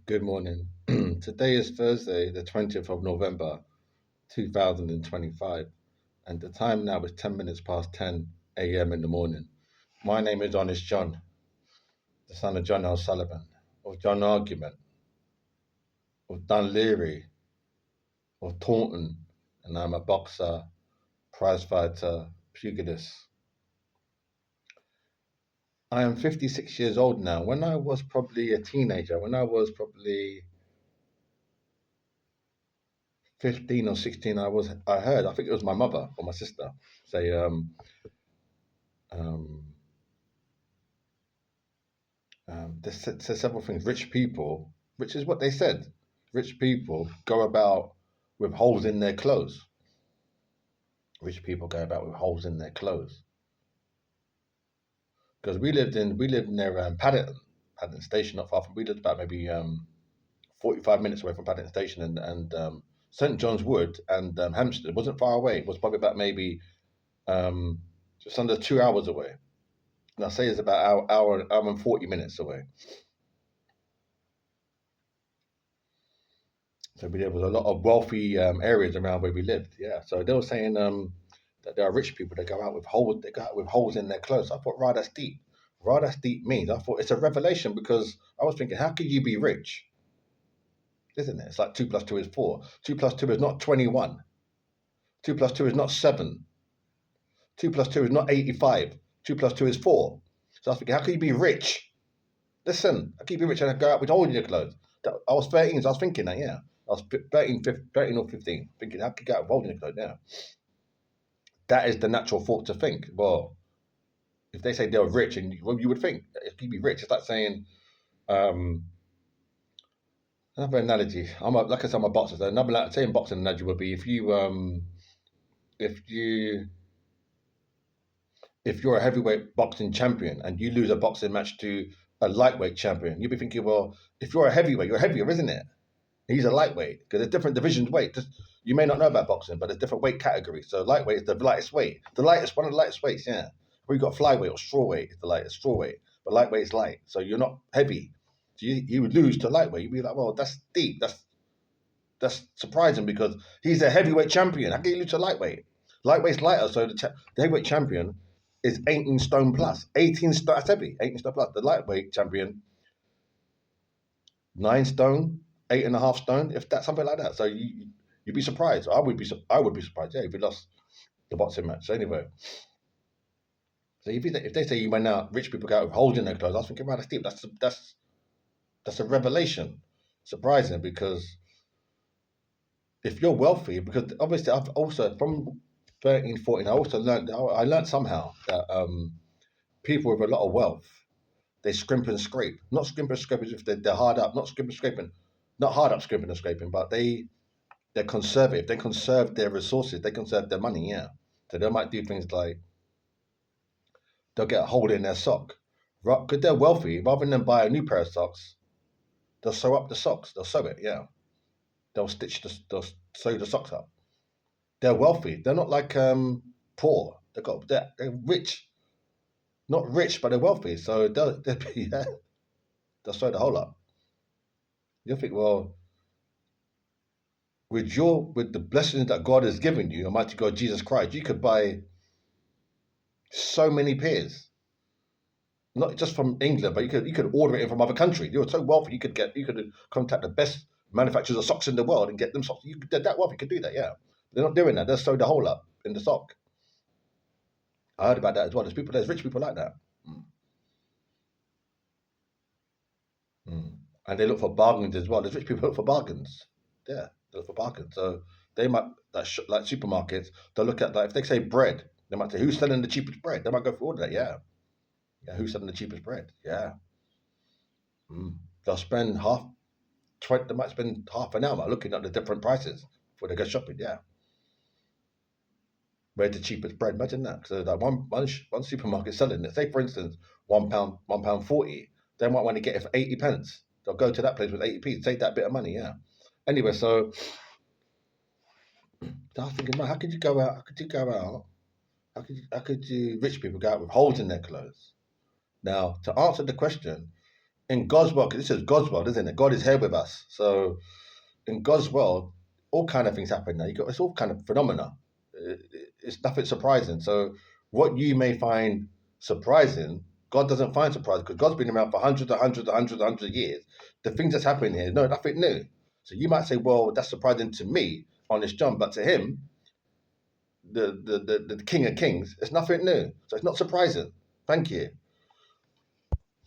Good morning. Today is Thursday, the 20th of November, 2025, and the time now is 10 minutes past 10 a.m. in the morning. My name is Honest John, the son of John L. Sullivan, of John Argument, of Dunleary, of Taunton, and I'm a boxer, prize fighter, pugilist. I am 56 years old now. When I was probably a teenager, when I was probably 15 or 16, I heard, I think it was my mother or my sister say, um, they said several things. Rich people, which is what they said, rich people go about with holes in their clothes. Rich people go about with holes in their clothes. Because we lived near Paddington Station, not far from. We lived about maybe 45 minutes away from Paddington Station, and St John's Wood and Hampstead wasn't far away. It was probably about maybe um, just under 2 hours away. And I say it's about hour and 40 minutes away. So there was a lot of wealthy areas around where we lived. Yeah. So they were saying that there are rich people that go out with holes. They go out with holes in their clothes. I thought, right, that's deep. Right, that's deep means. I thought it's a revelation because I was thinking, how could you be rich? Isn't it? It's like two plus two is four. Two plus two is not 21. Two plus two is not seven. Two plus two is not 85. Two plus two is four. So I was thinking, how can you be rich? Listen, I keep you rich and I go out with holes in your clothes. I was 13, so I was thinking that, yeah. I was 13 or 15, thinking, how could you go out with holes in your clothes? Yeah. That is the natural thought to think. Well, if they say they're rich, and well, you would think if you be rich, it's like saying um, another analogy. Like I said, I'm a boxer. So another same boxing analogy would be if you if you're a heavyweight boxing champion and you lose a boxing match to a lightweight champion, you'd be thinking, well, if you're a heavyweight, you're heavier, isn't it? He's a lightweight because there's different divisions weight. You may not know about boxing, but there's different weight categories. So lightweight is the lightest weight, the lightest one of the lightest weights. Yeah, we've got flyweight or strawweight is the lightest strawweight, but lightweight is light. So you're not heavy. So you would lose to lightweight. You'd be like, well, that's deep. That's surprising because he's a heavyweight champion. How can you lose to lightweight? Lightweight's lighter, so the heavyweight champion is 18 stone plus. 18 stone, that's heavy. 18 stone plus. The lightweight champion, 9 stone, 8.5 stone, if that's something like that. So you'd be surprised. I would be surprised. Yeah, if he lost the boxing match. So anyway, so if they say you went out, rich people go out with holes in their clothes, I was thinking, right, that's deep. That's a revelation. Surprising because if you're wealthy, because obviously I've also from 13, 14, I learned somehow that people with a lot of wealth, they scrimp and scrape. Not scrimp and scrape as if they're hard up, not scrimp and scraping, not hard up scrimping and scraping, but they're conservative. They conserve their resources. They conserve their money. Yeah. So they might do things like they'll get a hole in their sock. Because they're wealthy, rather than buy a new pair of socks, they'll sew up the socks. They'll sew it. Yeah. They'll sew the socks up. They're wealthy. They're not like poor. They're rich. Not rich, but they're wealthy. So they'll be yeah, they'll sew the hole up. You think, well, with the blessings that God has given you, Almighty God Jesus Christ, you could buy so many pairs, not just from England, but you could order it in from other countries. You're so wealthy, you could contact the best manufacturers of socks in the world and get them socks. They're that wealthy, you could do that. Yeah, they're not doing that. They'll sew the hole up in the sock. I heard about that as well. There's rich people like that. Mm, mm. And they look for bargains as well. There's rich people who look for bargains. Yeah, they look for bargains. So they might like supermarkets. They'll look at that. If they say bread, they might say who's selling the cheapest bread. They might go for order that. Yeah, yeah. Who's selling the cheapest bread? Yeah. Mm. They'll spend half 20, they might spend half an hour looking at the different prices before they go shopping. Yeah, where's the cheapest bread? Imagine that. So like one supermarket selling it. Say for instance, £1, £1.40. They might want to get it for 80 pence. They'll go to that place with 80p, save that bit of money. Yeah. Anyway, so I was thinking, man, how could you go out? How could you go out? How could you rich people go out with holes in their clothes? Now, to answer the question, in God's world, 'cause this is God's world, isn't it? God is here with us. So in God's world, all kind of things happen now. It's all kind of phenomena. It's nothing surprising. So what you may find surprising, God doesn't find surprising because God's been around for hundreds of years. The things that's happening here, no, nothing new. So you might say, well, that's surprising to me, Honest John, but to him, the King of Kings, it's nothing new. So it's not surprising. Thank you.